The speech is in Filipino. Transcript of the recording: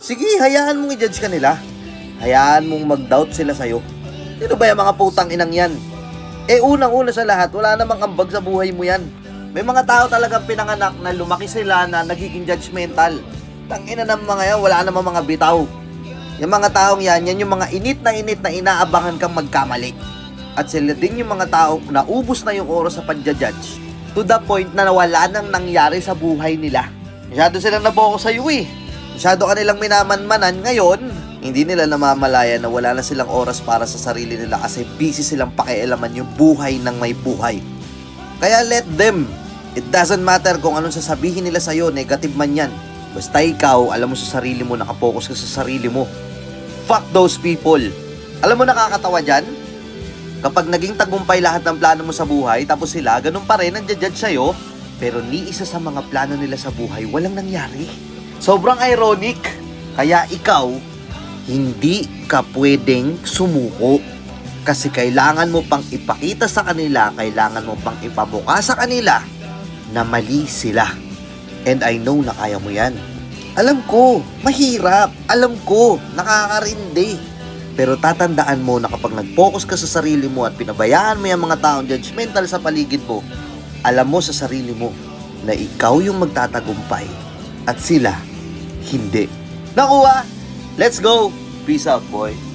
Sige, hayaan mong i-judge ka nila. Hayaan mong mag-doubt sila sa'yo. Sino ba yung mga putang inang yan? Unang-una sa lahat, wala namang ambag sa buhay mo yan. May mga tao talagang pinanganak na lumaki sila na nagiging judgmental. Tangina ng mga yan, wala namang mga bitaw. Yung mga taong yan yung mga init na inaabangan kang magkamali. At sila din yung mga taong naubos na yung oras sa pagja-judge to the point na wala nang nangyari sa buhay nila. Masyado silang naboko sa iyo Masyado kanilang minamanmanan ngayon. Hindi nila namamalaya na wala na silang oras para sa sarili nila kasi busy silang pakialaman yung buhay ng may buhay. Kaya let them. It doesn't matter kung anong sasabihin nila sa'yo, negative man yan. Basta ikaw, alam mo sa sarili mo, nakapokus ka sa sarili mo. Fuck those people. Alam mo nakakatawa dyan? Kapag naging tagumpay lahat ng plano mo sa buhay, tapos sila, ganun pa rin, nagja-judge sa'yo, pero ni isa sa mga plano nila sa buhay, walang nangyari. Sobrang ironic. Kaya ikaw, hindi ka pwedeng sumuko. Kasi kailangan mo pang ipakita sa kanila, kailangan mo pang ipabuka sa kanila na mali sila. And I know na kaya mo yan. Alam ko, mahirap. Alam ko, nakakarindi. Pero tatandaan mo na kapag nag-focus ka sa sarili mo at pinabayaan mo yung mga taong judgmental sa paligid mo, alam mo sa sarili mo na ikaw yung magtatagumpay at sila hindi. Nakuha! Let's go! Peace out, boy.